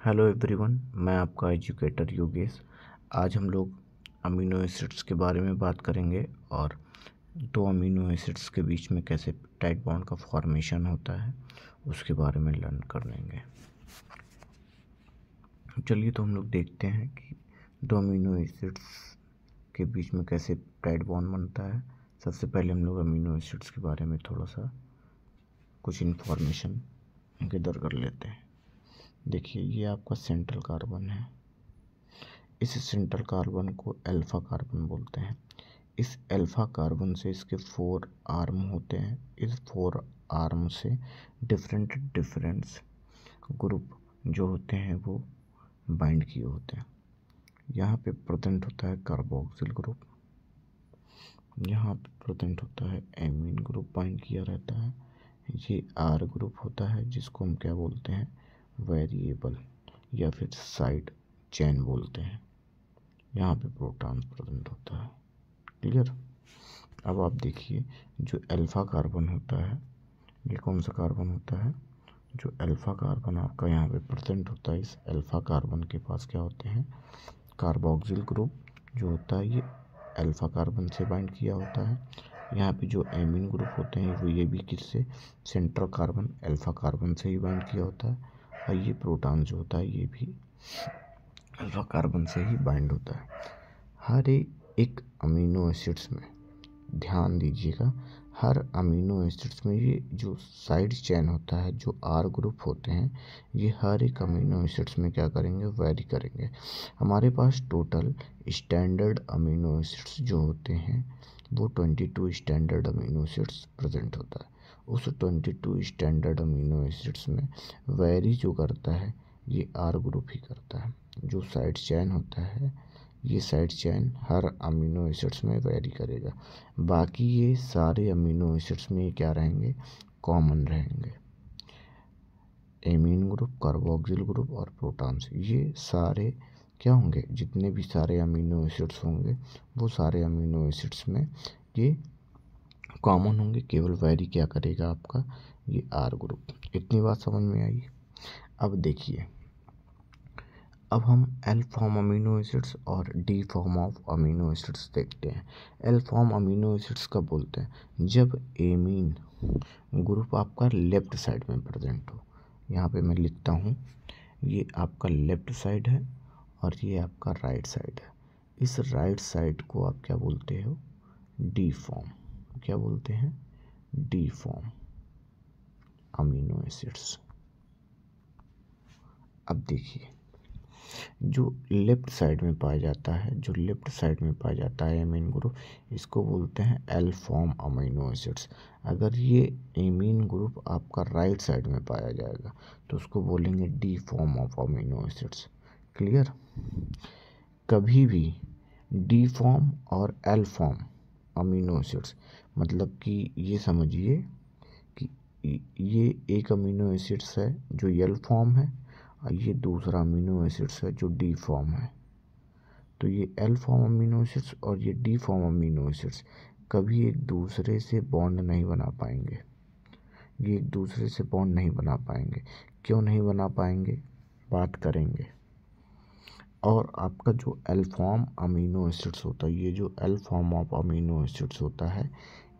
Hello everyone, मैं आपका educator Yogesh. आज हम लोग अमीनो एसिड्स के बारे में बात करेंगे और दो अमीनो एसिड्स के बीच में कैसे पेप्टाइड बॉन्ड का फॉर्मेशन होता है उसके बारे में लर्न कर लेंगे। चलिए तो हम लोग देखते हैं कि दो अमीनो एसिड्स के बीच में कैसे पेप्टाइड बॉन्ड बनता है। सबसे पहले हम लोग अमीनो एसिड्स के बारे में थोड़ा सा कुछ इन्फॉर्मेशन गैदर कर लेते हैं। देखिए, ये आपका सेंट्रल कार्बन है। इस सेंट्रल कार्बन को अल्फा कार्बन बोलते हैं। इस अल्फा कार्बन से इसके 4 आर्म होते हैं। इस 4 आर्म से डिफरेंट ग्रुप जो होते हैं वो बाइंड किए होते हैं। यहाँ पे प्रेजेंट होता है कार्बोक्सिल ग्रुप, यहाँ पे प्रेजेंट होता है एमीन ग्रुप बाइंड किया रहता है। ये आर ग्रुप होता है जिसको हम क्या बोलते हैं, वेरिएबल या फिर साइड चेन बोलते हैं। यहाँ पे प्रोटॉन प्रेजेंट होता है। क्लियर। अब आप देखिए, जो अल्फा कार्बन होता है, ये कौन सा कार्बन होता है, जो अल्फा कार्बन आपका यहाँ पे प्रेजेंट होता है। इस अल्फा कार्बन के पास क्या होते हैं, कार्बोक्सिल ग्रुप जो होता है ये अल्फा कार्बन से बाइंड किया होता है। यहाँ पे जो एमीन ग्रुप होते हैं वो ये भी किससे, सेंट्रल कार्बन अल्फा कार्बन से ही बाइंड किया होता है। और ये प्रोटॉन जो होता है ये भी अल्फा कार्बन से ही बाइंड होता है। हर एक अमीनो एसिड्स में ध्यान दीजिएगा, हर अमीनो एसिड्स में ये जो साइड चेन होता है, जो आर ग्रुप होते हैं, ये हर एक अमीनो एसिड्स में क्या करेंगे, वेरी करेंगे। हमारे पास टोटल स्टैंडर्ड अमीनो एसिड्स जो होते हैं वो 22 स्टैंडर्ड अमीनो एसिड्स प्रेजेंट होता है। उस 22 स्टैंडर्ड अमीनो एसिड्स में वेरी जो करता है ये आर ग्रुप ही करता है। जो साइड चेन होता है ये साइड चेन हर अमीनो एसिड्स में वेरी करेगा। बाकी ये सारे अमीनो एसिड्स में क्या रहेंगे, कॉमन रहेंगे। एमीन ग्रुप, कार्बोक्सिल ग्रुप और प्रोटॉन्स, ये सारे क्या होंगे, जितने भी सारे अमीनो एसिड्स होंगे वो सारे अमीनो एसिड्स में ये कॉमन होंगे। केवल वेरी क्या करेगा आपका, ये आर ग्रुप। इतनी बात समझ में आई। अब देखिए, अब हम एल फॉर्म अमीनो एसिड्स और D form of amino acids देखते हैं। एल फॉर्म अमीनो एसिड्स कब बोलते हैं, जब एमीन ग्रुप आपका लेफ्ट साइड में प्रेजेंट हो। यहाँ पे मैं लिखता हूँ, ये आपका लेफ्ट साइड है और ये आपका राइट साइड है। इस राइट साइड को आप क्या बोलते हो, डी फॉर्म। क्या बोलते हैं, डी फॉर्म अमीनो एसिड्स। अब देखिए, जो लेफ्ट साइड में पाया जाता है, जो लेफ्ट साइड में पाया जाता है एमीन ग्रुप, इसको बोलते हैं एल फॉर्म अमीनो एसिड्स। अगर ये एमीन ग्रुप आपका राइट साइड में पाया जाएगा तो उसको बोलेंगे D form of amino acids. Clear. कभी भी डी फॉर्म और एल फॉर्म अमीनो एसिड्स, मतलब कि ये समझिए कि ये एक अमीनो एसिड्स है जो एल फॉर्म है और ये दूसरा अमीनो एसिड्स है जो डी फॉर्म है। तो ये एल फॉर्म अमीनो एसिड्स और ये डी फॉर्म अमीनो एसिड्स कभी एक दूसरे से बॉन्ड नहीं बना पाएंगे। ये एक दूसरे से बॉन्ड नहीं बना पाएंगे। क्यों नहीं बना पाएंगे, बात करेंगे। और आपका जो एल फॉर्म अमीनो एसिड्स होता है, ये जो L form of amino acids होता है,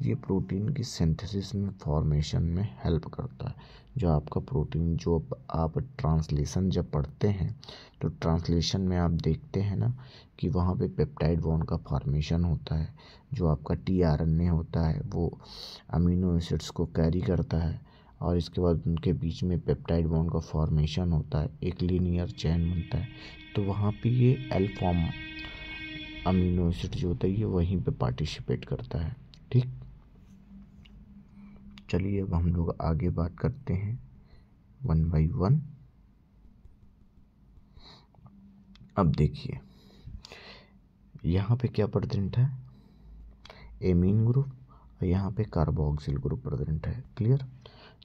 ये प्रोटीन की सिंथेसिस में, फॉर्मेशन में हेल्प करता है। जो आपका प्रोटीन, जो आप ट्रांसलेशन जब पढ़ते हैं तो ट्रांसलेशन में आप देखते हैं ना कि वहाँ पे पेप्टाइड बॉन्ड का फॉर्मेशन होता है। जो आपका टीआरएनए होता है वो अमीनो एसिड्स को कैरी करता है और इसके बाद उनके बीच में पेप्टाइड बॉन्ड का फॉर्मेशन होता है, एक लीनियर चेन बनता है। तो वहाँ पे ये एल फॉर्म अमीनो एसिड जो होता है ये वहीं पे पार्टिसिपेट करता है। ठीक। चलिए अब हम लोग आगे बात करते हैं 1 बाई 1। अब देखिए, यहाँ पे क्या प्रेजेंट है, एमीन ग्रुप, और यहाँ पे कार्बोक्सिल ग्रुप प्रेजेंट है। क्लियर।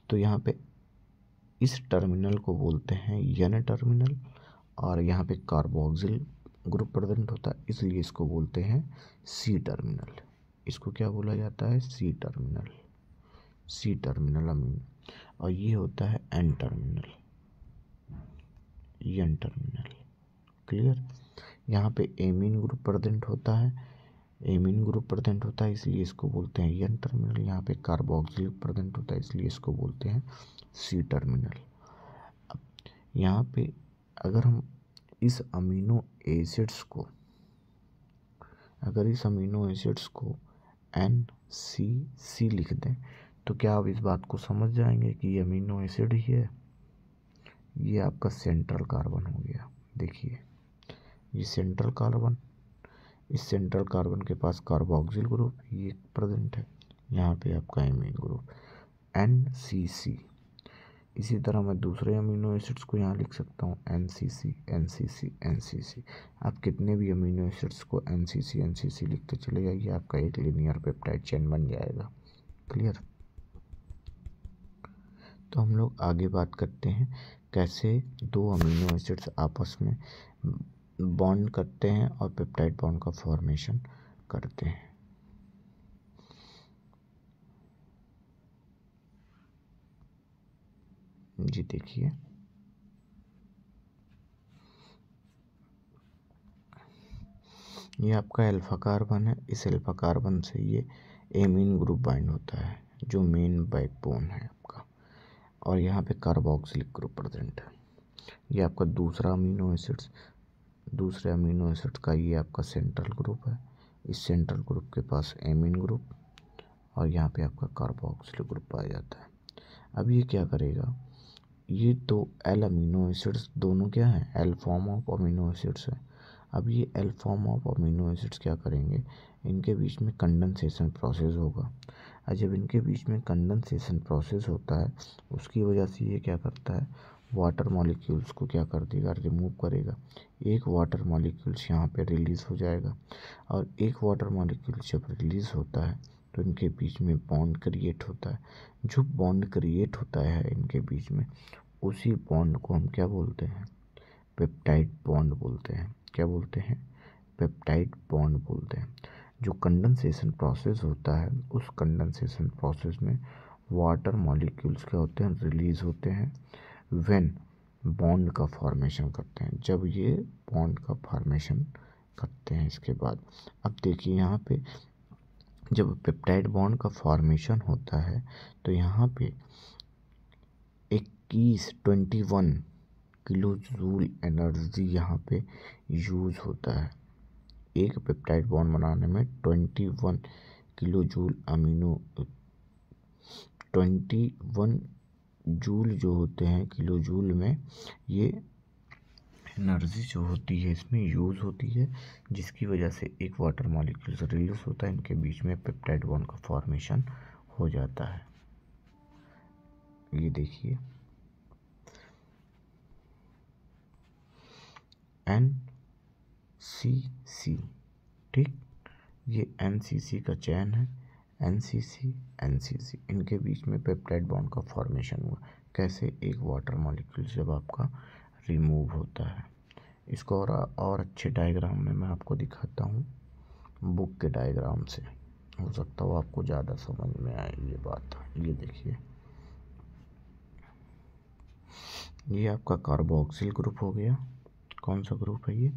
तो यहाँ पे इस टर्मिनल को बोलते हैं एन टर्मिनल और यहाँ पे कार्बोक्सिल ग्रुप प्रेजेंट होता है, इसलिए इसको बोलते हैं सी टर्मिनल। इसको क्या बोला जाता है, सी टर्मिनल, सी टर्मिनल अमीन। और ये होता है N terminal, N terminal. Clear. यहाँ पे एमीन ग्रुप प्रेजेंट होता है, एमीन ग्रुप प्रेजेंट होता है इसलिए इसको बोलते हैं एन टर्मिनल। यहाँ पे कार्बोक्सिल प्रेजेंट होता है इसलिए इसको बोलते हैं सी टर्मिनल। अब यहाँ पे अगर हम इस अमीनो एसिड्स को NCC लिख दें तो क्या आप इस बात को समझ जाएंगे कि ये अमीनो एसिड ही है। ये आपका सेंट्रल कार्बन हो गया। देखिए ये सेंट्रल कार्बन, इस सेंट्रल कार्बन के पास कार्बोक्सिल ग्रुप ये प्रेजेंट है, यहाँ पे आपका एमीन ग्रुप NCC। इसी तरह मैं दूसरे अमीनो एसिड्स को यहाँ लिख सकता हूँ NCC। आप कितने भी अमीनो एसिड्स को NCC लिखते चले जाइए, आपका एक लीनियर पेप्टाइड चेन बन जाएगा। क्लियर। तो हम लोग आगे बात करते हैं कैसे दो अमीनो एसिड्स आपस में बॉन्ड करते हैं और पेप्टाइड बॉन्ड का फॉर्मेशन करते हैं। जी देखिए ये आपका अल्फा कार्बन है, इस अल्फा कार्बन से ये एमीन ग्रुप बाइंड होता है जो मेन बैकबोन है आपका, और यहाँ पे कार्बोक्सिलिक ग्रुप प्रेजेंट है। ये आपका दूसरे अमीनो एसिड्स का ये आपका सेंट्रल ग्रुप है, इस सेंट्रल ग्रुप के पास एमीन ग्रुप और यहाँ पे आपका कार्बोक्सिलिक ग्रुप पाया जाता है। अब ये क्या करेगा, ये तो एल अमीनो एसिड्स दोनों क्या हैं, L form of amino acids है। अब ये L form of amino acids क्या करेंगे, इनके बीच में कंडेंसेशन प्रोसेस होगा, और जब इनके बीच में कंडेंसेशन प्रोसेस होता है उसकी वजह से ये क्या करता है, वाटर मॉलिक्यूल्स को क्या कर देगा, रिमूव करेगा। एक वाटर मॉलिक्यूल्स यहाँ पे रिलीज़ हो जाएगा, और एक वाटर मॉलिक्यूल जब रिलीज़ होता है तो इनके बीच में बॉन्ड क्रिएट होता है। जो बॉन्ड क्रिएट होता है इनके बीच में, उसी बॉन्ड को हम क्या बोलते हैं, पेप्टाइड बॉन्ड बोलते हैं। क्या बोलते हैं, पेप्टाइड बॉन्ड बोलते हैं। जो कंडेंसेशन प्रोसेस होता है उस कंडेंसेशन प्रोसेस में वाटर मॉलिक्यूल्स क्या होते हैं, रिलीज़ होते हैं व्हेन बॉन्ड का फॉर्मेशन करते हैं, जब ये बॉन्ड का फॉर्मेशन करते हैं। इसके बाद अब देखिए यहाँ पे जब पेप्टाइड बॉन्ड का फॉर्मेशन होता है तो यहाँ पे 21 किलो जूल एनर्जी यहाँ पे यूज़ होता है। एक पेप्टाइड बॉन्ड बनाने में 21 किलो जूल 21 जूल जो होते हैं किलो जूल में, ये एनर्जी जो होती है इसमें यूज़ होती है, जिसकी वजह से एक वाटर मॉलिक्यूल रिलीज होता है, इनके बीच में पेप्टाइड बॉन्ड का फॉर्मेशन हो जाता है। ये देखिए NCC, ठीक, ये NCC का चैन है, NCC इनके बीच में पेप्टाइड बॉन्ड का फॉर्मेशन हुआ। कैसे, एक वाटर मॉलिक्यूल जब आपका रिमूव होता है। इसको और अच्छे डायग्राम में मैं आपको दिखाता हूँ, बुक के डायग्राम से, हो सकता हो आपको ज़्यादा समझ में आए ये बात। ये देखिए ये आपका कार्बोक्सिल ग्रुप हो गया। कौन सा ग्रुप है ये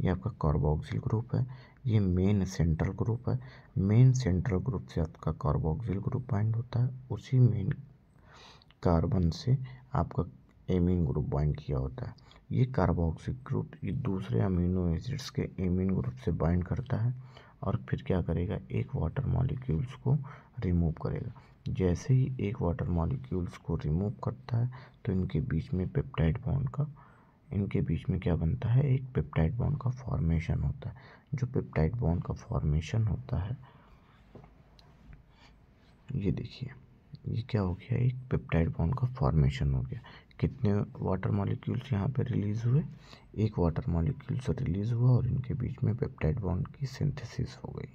आपका कार्बोक्सिल ग्रुप है। ये मेन सेंट्रल ग्रुप है। मेन सेंट्रल ग्रुप से आपका कार्बोक्सिल ग्रुप बाइंड होता है, उसी मेन कार्बन से आपका एमीन ग्रुप बाइंड किया होता है। ये कार्बोक्सिल ग्रुप ये दूसरे अमीनो एसिड्स के एमीन ग्रुप से बाइंड करता है और फिर क्या करेगा, एक वाटर मॉलिक्यूल्स को रिमूव करेगा। जैसे ही एक वाटर मॉलिक्यूल्स को रिमूव करता है तो इनके बीच में क्या बनता है, एक पेप्टाइड बॉन्ड का फॉर्मेशन होता है। जो पेप्टाइड बॉन्ड का फॉर्मेशन होता है, ये देखिए ये क्या हो गया, एक पेप्टाइड बॉन्ड का फॉर्मेशन हो गया। कितने वाटर मॉलिक्यूल्स यहाँ पे रिलीज़ हुए, एक वाटर मॉलिक्यूल्स रिलीज़ हुआ और इनके बीच में पेप्टाइड बॉन्ड की सिंथेसिस हो गई।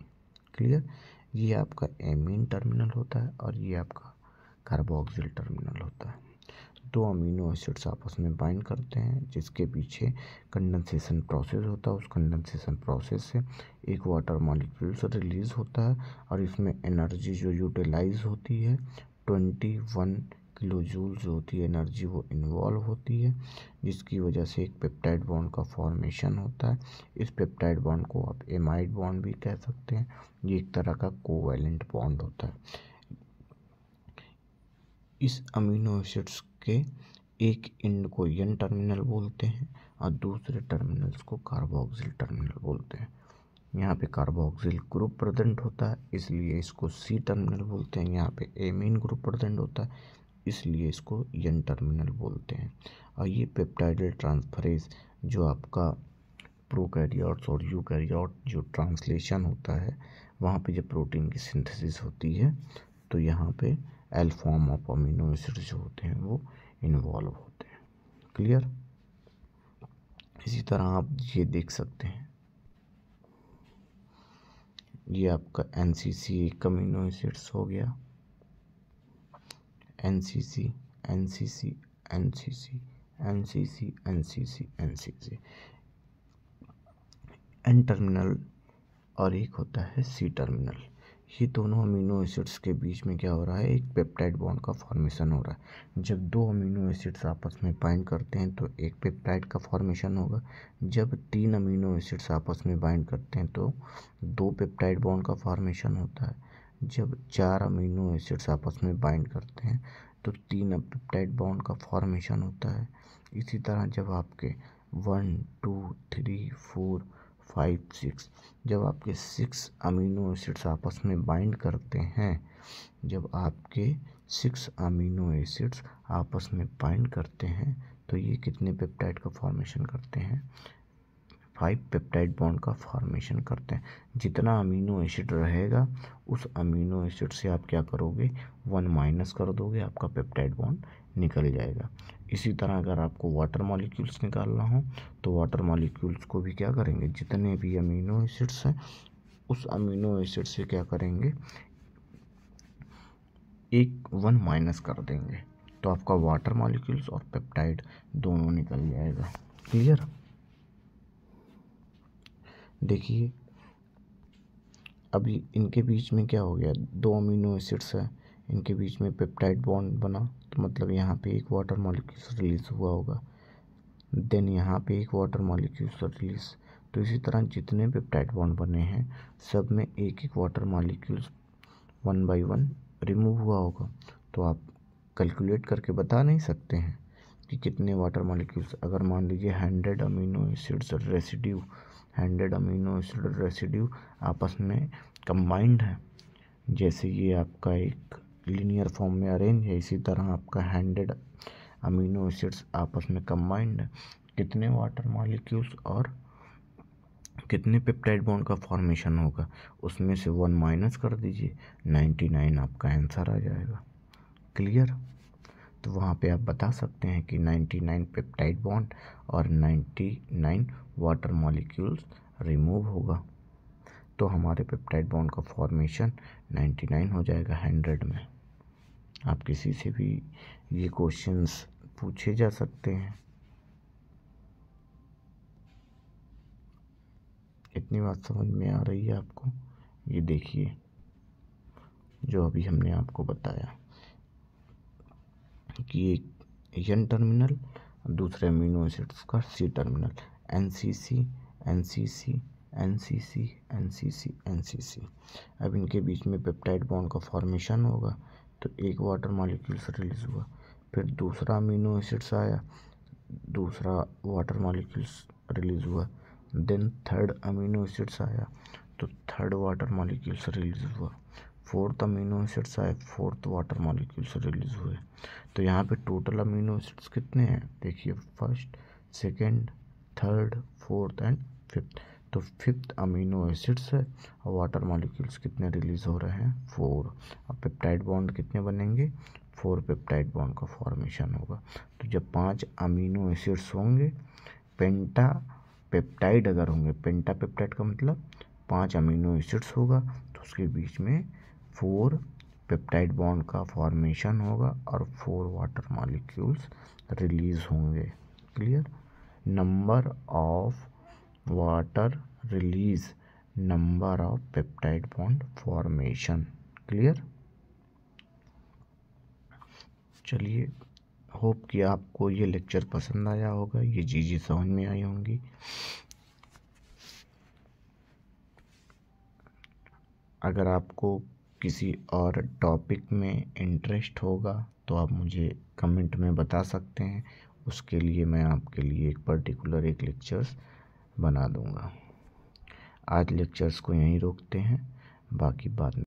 क्लियर। ये आपका एमीन टर्मिनल होता है और ये आपका कार्बोक्सिल टर्मिनल होता है। दो अमीनो एसिड्स आपस में बाइंड करते हैं, जिसके पीछे कंडेंसेशन प्रोसेस होता है। उस कंडेंसेशन प्रोसेस से एक वाटर मॉलिक्यूल से रिलीज़ होता है और इसमें एनर्जी जो यूटिलाइज होती है 21 किलो जूल जो होती है एनर्जी वो इन्वॉल्व होती है, जिसकी वजह से एक पेप्टाइड बॉन्ड का फॉर्मेशन होता है। इस पेप्टाइड बॉन्ड को आप एमाइड बॉन्ड भी कह सकते हैं। ये एक तरह का कोवैलेंट बॉन्ड होता है। इस अमीनो एसिड्स के एक एंड को एन टर्मिनल बोलते हैं और दूसरे टर्मिनल्स को कार्बोक्सिल टर्मिनल बोलते हैं। यहाँ पे कार्बोक्सिल ग्रुप प्रेजेंट होता है, इसलिए इसको सी टर्मिनल बोलते हैं। यहाँ पे एमीन ग्रुप प्रेजेंट होता है, इसलिए इसको एन टर्मिनल बोलते हैं। और ये पेप्टाइडल ट्रांसफरेज जो आपका प्रोकैरियोट्स और यूकैरियोट जो ट्रांसलेशन होता है, वहाँ पे जब प्रोटीन की सिंथेसिस होती है तो यहाँ पे L form of amino acid जो होते हैं वो इन्वॉल्व होते हैं। क्लियर। इसी तरह आप ये देख सकते हैं, ये आपका एनसीसी एक अमीनो एसिड्स हो गया। NCC NCC NCC NCC NCC NCC N terminal और एक होता है सी टर्मिनल। ये दोनों अमीनो एसिड्स के बीच में क्या हो रहा है, एक पेप्टाइड बॉन्ड का फॉर्मेशन हो रहा है। जब दो अमीनो एसिड्स आपस में बाइंड करते हैं तो एक पेप्टाइड का फॉर्मेशन होगा। जब तीन अमीनो एसिड्स आपस में बाइंड करते हैं तो दो पेप्टाइड बॉन्ड का फॉर्मेशन होता है। जब चार अमीनो एसिड्स आपस में बाइंड करते हैं तो तीन पेप्टाइड बॉन्ड का फॉर्मेशन होता है। इसी तरह जब आपके 1 2 3 4 5 6 जब आपके 6 अमीनो एसिड्स आपस में बाइंड करते हैं, जब आपके 6 अमीनो एसिड्स आपस में बाइंड करते हैं तो ये कितने पेप्टाइड का फॉर्मेशन करते हैं, 5 पेप्टाइड बॉन्ड का फॉर्मेशन करते हैं। जितना अमीनो एसिड रहेगा उस अमीनो एसिड से आप क्या करोगे, 1 माइनस कर दोगे, आपका पेप्टाइड बॉन्ड निकल जाएगा। इसी तरह अगर आपको वाटर मॉलिक्यूल्स निकालना हो तो वाटर मॉलिक्यूल्स को भी क्या करेंगे, जितने भी अमीनो एसिड्स हैं उस अमीनो एसिड से क्या करेंगे, 1 माइनस कर देंगे, तो आपका वाटर मॉलिक्यूल्स और पेप्टाइड दोनों निकल जाएगा। क्लियर। देखिए अभी इनके बीच में क्या हो गया, दो अमीनो एसिड्स है, इनके बीच में पेप्टाइड बॉन्ड बना, तो मतलब यहाँ पे एक वाटर मॉलिक्यूल्स रिलीज हुआ होगा, देन यहाँ पे एक वाटर मॉलिक्यूल्स रिलीज। तो इसी तरह जितने पेप्टाइड बॉन्ड बने हैं सब में एक एक वाटर मॉलिक्यूल्स 1 बाई 1 रिमूव हुआ होगा। तो आप कैलकुलेट करके बता नहीं सकते हैं कि कितने वाटर मॉलिक्यूल्स। अगर मान लीजिए 100 amino acids residue 100 amino acid residue आपस में कंबाइंड है, जैसे ये आपका एक लीनियर फॉर्म में अरेंज है, इसी तरह आपका 100 अमीनो एसिड्स आपस में कंबाइंड है, कितने वाटर मॉलिक्यूल्स और कितने पेप्टाइड बॉन्ड का फॉर्मेशन होगा, उसमें से 1 माइनस कर दीजिए, 99 आपका आंसर आ जाएगा। क्लियर। तो वहाँ पे आप बता सकते हैं कि 99 पेप्टाइड बॉन्ड और 99 वाटर मॉलिक्यूल्स रिमूव होगा, तो हमारे पेप्टाइड बॉन्ड का फॉर्मेशन 99 हो जाएगा 100 में। आप किसी से भी ये क्वेश्चंस पूछे जा सकते हैं। इतनी बात समझ में आ रही है आपको। ये देखिए जो अभी हमने आपको बताया कि एक एन टर्मिनल, दूसरे अमीनो एसिड्स का C terminal, NCC NCC NCC NCC NCC. अब इनके बीच में पेप्टाइड बॉन्ड का फॉर्मेशन होगा, तो एक वाटर मॉलिक्यूल्स रिलीज हुआ, फिर दूसरा अमीनो एसिड्स आया, दूसरा वाटर मॉलिक्यूल्स रिलीज हुआ, देन थर्ड अमीनो एसिड्स आया तो थर्ड वाटर मॉलिक्यूल्स रिलीज हुआ, फोर्थ अमीनो एसिड्स आए, फोर्थ वाटर मॉलिक्यूल्स रिलीज हुए। तो यहाँ पे टोटल अमीनो एसिड्स कितने हैं, देखिए first, second, third, fourth and fifth. तो फिफ्थ अमीनो एसिड्स है और वाटर मॉलिक्यूल्स कितने रिलीज हो रहे हैं, 4। अब पेप्टाइड बॉन्ड कितने बनेंगे, 4 पेप्टाइड बॉन्ड का फॉर्मेशन होगा। तो जब 5 अमीनो एसिड्स होंगे, पेंटा पेप्टाइड अगर होंगे, पेंटा पेप्टाइड का मतलब 5 अमीनो एसिड्स होगा, तो उसके बीच में 4 पेप्टाइड बॉन्ड का फॉर्मेशन होगा और 4 वाटर मॉलिक्यूल्स रिलीज होंगे। Clear. Number of water release, number of peptide bond formation. Clear. चलिए, होप कि आपको ये लेक्चर पसंद आया होगा, ये चीज़ें समझ में आई होंगी। अगर आपको किसी और टॉपिक में इंटरेस्ट होगा तो आप मुझे कमेंट में बता सकते हैं, उसके लिए मैं आपके लिए एक पर्टिकुलर एक लेक्चर्स बना दूंगा। आज लेक्चर्स को यहीं रोकते हैं, बाकी बाद में